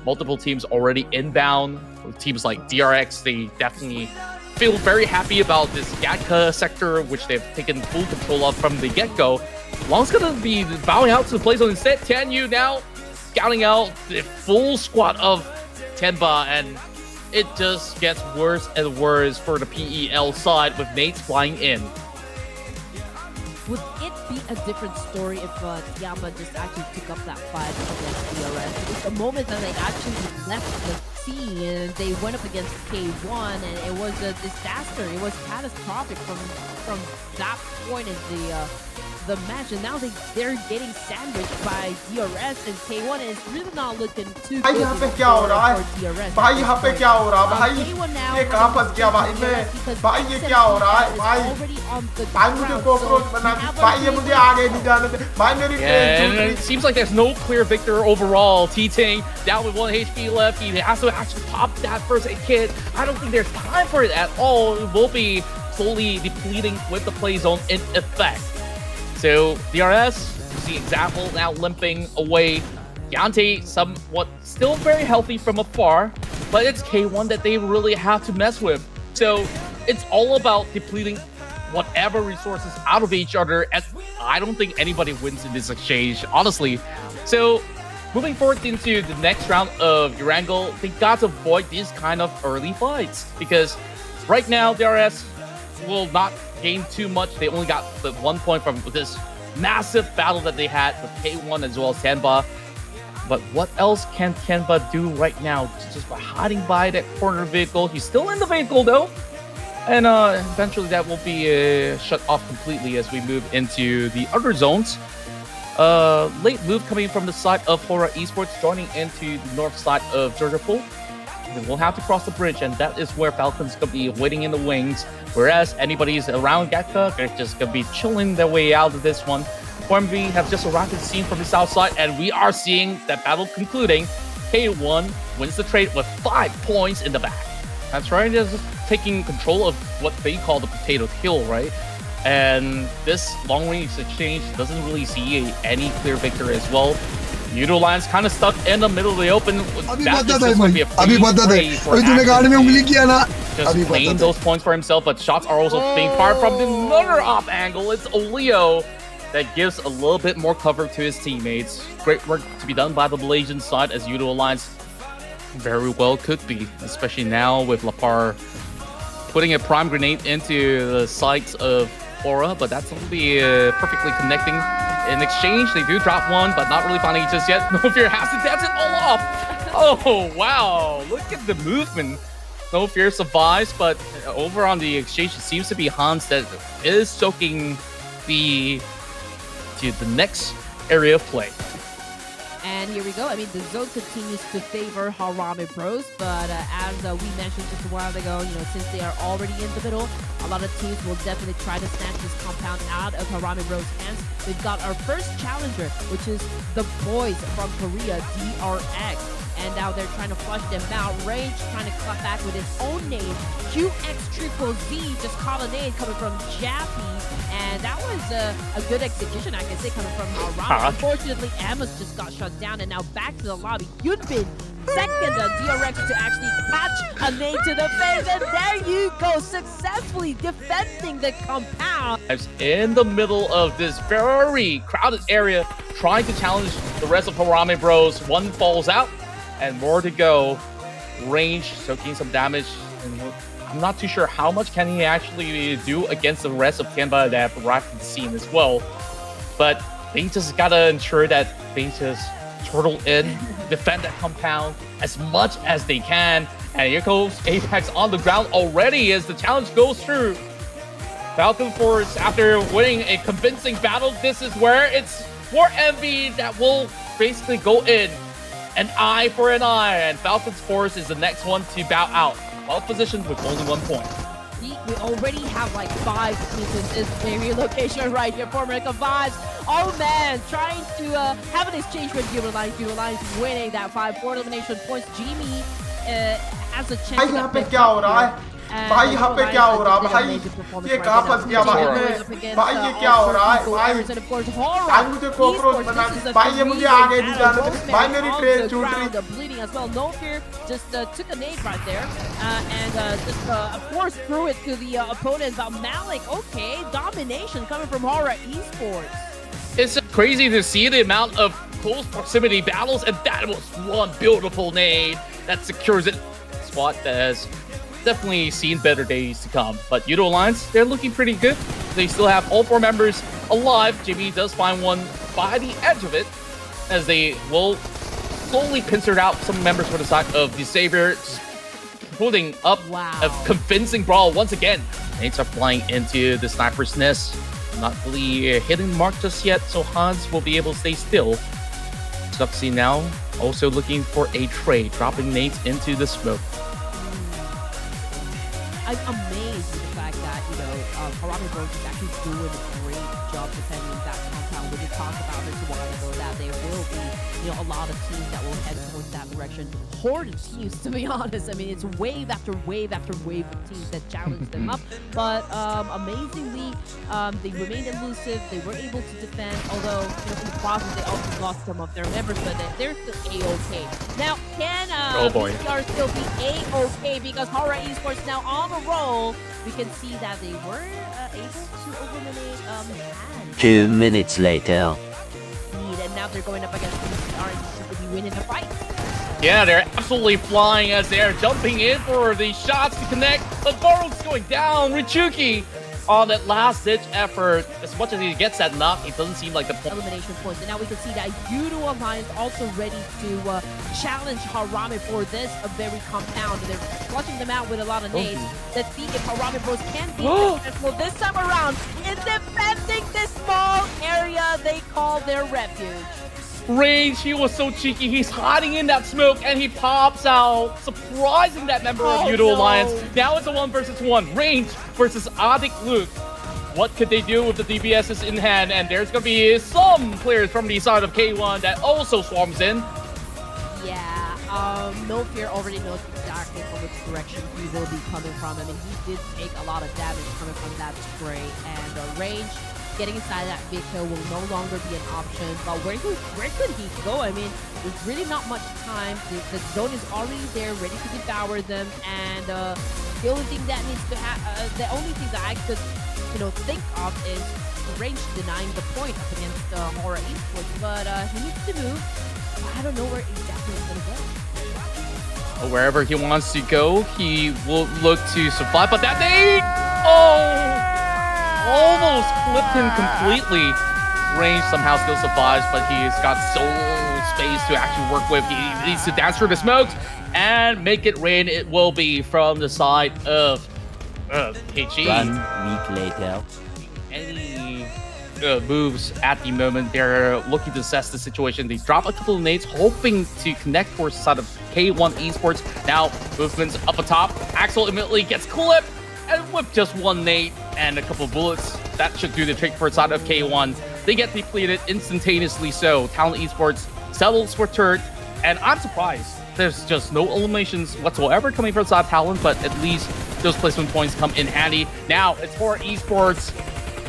Multiple teams already inbound. Teams like DRX, they definitely feel very happy about this Gatka sector, which they've taken full control of from the get-go. Long's gonna be bowing out to the play zone instead. TianYu now scouting out the full squad of TIANBA, and it just gets worse and worse for the PEL side with nades flying in. Would it be a different story if TIANBA just actually took up that fight against DRS? Because the moment that they actually left the scene and they went up against K1, and it was a disaster. It was catastrophic from that point in the match, and now they're getting sandwiched by DRS and K1, and it's really not looking too good for DRS. K1 now and it seems like there's no clear victor overall. T-Ting down with 1 HP left. He has to actually pop that first aid kit. I don't think there's time for it at all. It will be slowly depleting with the play zone in effect. So DRS, you see example now limping away. Yante somewhat still very healthy from afar, but it's K1 that they really have to mess with. So it's all about depleting whatever resources out of each other, and I don't think anybody wins in this exchange, honestly. So moving forward into the next round of Erangel, they got to avoid these kind of early fights, because right now DRS will not gain too much. They only got the 1 point from this massive battle that they had with K1 as well as TIANBA. But what else can TIANBA do right now? Just by hiding by that corner vehicle. He's still in the vehicle though. And eventually that will be shut off completely as we move into the other zones. Late move coming from the side of Horaa Esports, joining into the north side of Georgiapool. We'll have to cross the bridge, and that is where Falcons could be waiting in the wings. Whereas anybody's around Gatka, they're just gonna be chilling their way out of this one. Pubg have just arrived at the scene from the south side, and we are seeing that battle concluding. K1 wins the trade with 5 points in the back. That's right, just taking control of what they call the potato kill, right? And this long-range exchange doesn't really see any clear victor as well. YOODO Lions kind of stuck in the middle of the open. That is just going to be a free for just claim those points for himself, but shots are also being fired from another off angle. It's Oleo that gives a little bit more cover to his teammates. Great work to be done by the Malaysian side, as YOODO Lions very well could be, especially now with Lapar putting a prime grenade into the sights of Horaa, but that's only perfectly connecting. In exchange, they do drop one, but not really finding it just yet. No Fear has to dance it all off. Oh, wow. Look at the movement. No Fear survives, but over on the exchange, it seems to be Hans that is soaking to the next area of play. And here we go. I mean, the zone continues to favor HARAME Bros, but as we mentioned just a while ago, since they are already in the middle, a lot of teams will definitely try to snatch this compound out of HARAME Bros' hands. We've got our first challenger, which is the boys from Korea, DRX. And now they're trying to flush them out. Rage trying to cut back with his own name. QXZZZ just caught a name coming from Jappy. And that was a good execution, I can say, coming from HARAME. Unfortunately, Amos just got shut down. And now back to the lobby. Yunbin, second DRX to actually catch a name to the face. And there you go, successfully defending the compound. In the middle of this very crowded area, trying to challenge the rest of HARAME Bros. One falls out. And more to go. Range soaking some damage, and I'm not too sure how much can he actually do against the rest of TIANBA that have arrived at the scene as well. But they just gotta ensure that they just turtle in, defend that compound as much as they can. And here goes Apex on the ground already as the challenge goes through. Falcon Force, after winning a convincing battle, this is where it's for Envy that will basically go in. An eye for an eye, and Falcon's Force is the next one to bow out. Well positioned with only 1 point. We already have like 5 teams in this very location right here for America Vibes. Oh man, trying to have an exchange with YOODO Lions. YOODO Lions winning that 5 elimination points. Jimmy has a chance to भाई यहाँ पे क्या हो रहा भाई ये कहाँ फंस गया भाई ये क्या हो रहा है भाई मुझे कॉकरोच बना भाई ये मुझे आगे नहीं जाने दे भाई मेरी ट्रेन छूट रही bleeding as well. No Fear just took a nade right there and just of course threw it to the opponent. But Malik, okay, domination coming from Horaa Esports. It's just crazy to see the amount of close proximity battles, and that was one beautiful nade that secures it. Squad that has definitely seen better days to come. But YOODO Alliance, they're looking pretty good. They still have all 4 members alive. JB does find one by the edge of it, as they will slowly pincer out some members for the side of DXAVIER, putting up a convincing brawl once again. Nades are flying into the sniper's nest. Not really hitting the mark just yet, so Hans will be able to stay still. Stuxy now also looking for a trade, dropping nades into the smoke. I'm amazed with the fact that, you know, Harame Bros is actually doing a great job defending that compound. We did talk about this a while ago that there will be, you know, a lot of teams that will head towards that direction. Horde teams, to be honest. I mean, it's wave after wave after wave of teams that challenge them up. But amazingly, they remained elusive. They were able to defend, although, you know, in the process, they also lost some of their members, but they're still A-OK. Now, can BCR still be A-OK? Because Horaa Esports now on the roll. We can see that they were able to eliminate Han. 2 minutes later. And now they're going up against BCR and seem to be winning the fight. Yeah, they're absolutely flying as they're jumping in for the shots to connect. But Baruch's going down. Richuki on that last-ditch effort. As much as he gets that knock, it doesn't seem like the elimination points. And now we can see that YOODO Alliance also ready to challenge Harame for this very compound. They're flushing them out with a lot of nades. Let's see if Harame Bros can be successful this time around in defending this small area they call their refuge. Range, he was so cheeky. He's hiding in that smoke and he pops out, surprising that member of YOODO Alliance. Now it's a 1 versus 1. Range versus Adik Luke. What could they do with the DBSs in hand? And there's going to be some players from the side of K1 that also swarms in. Yeah, No Fear already knows exactly from which direction he will be coming from. I mean, he did take a lot of damage coming from that spray. And Range getting inside that vehicle will no longer be an option. But where could he go? I mean, there's really not much time. The zone is already there, ready to devour them. And the only thing that needs to the only thing that I could, you know, think of is Range denying the point up against Horaa Esports. But he needs to move. I don't know where exactly he's gonna go. Wherever he wants to go, he will look to survive. But that nade, almost clipped him completely. Range somehow still survives, but he's got so little space to actually work with. He needs to dance through the smokes and make it rain. It will be from the side of KG. 1 week later. Any moves at the moment, they're looking to assess the situation. They drop a couple of nades, hoping to connect towards the side of K1 Esports. Now, movements up atop. Axel immediately gets clipped, and with just 1 nade and a couple of bullets, that should do the trick for the side of K1. They get depleted instantaneously, so Talon Esports settles for third, and I'm surprised there's just no eliminations whatsoever coming from the side of Talon, but at least those placement points come in handy. Now, it's Horaa Esports.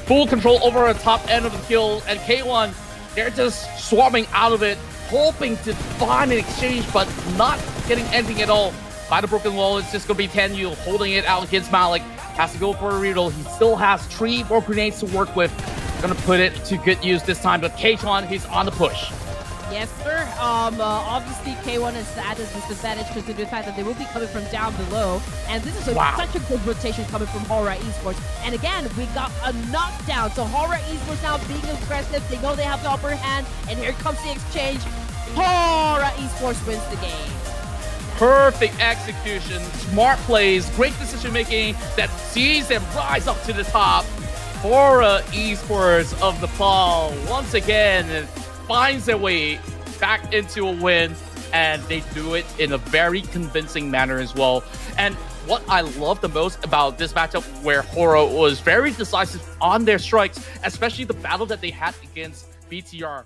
Full control over the top end of the kill, and K1, they're just swarming out of it, hoping to find an exchange, but not getting anything at all. By the broken wall, it's just going to be Tenyu holding it out against Malik. Has to go for a reroll. He still has 3 more grenades to work with. Gonna put it to good use this time, but K1, he's on the push. Yes, sir. Obviously, K1 is at a disadvantage considering the fact that they will be coming from down below. And this is such a good rotation coming from Horaa Esports. And again, we got a knockdown. So Horaa Esports now being aggressive. They know they have the upper hand. And here comes the exchange. Horaa Esports wins the game. Perfect execution, smart plays, great decision making that sees them rise up to the top. Horaa Esports of Nepal once again finds their way back into a win, and they do it in a very convincing manner as well. And what I love the most about this matchup, where Horaa was very decisive on their strikes, especially the battle that they had against BTR.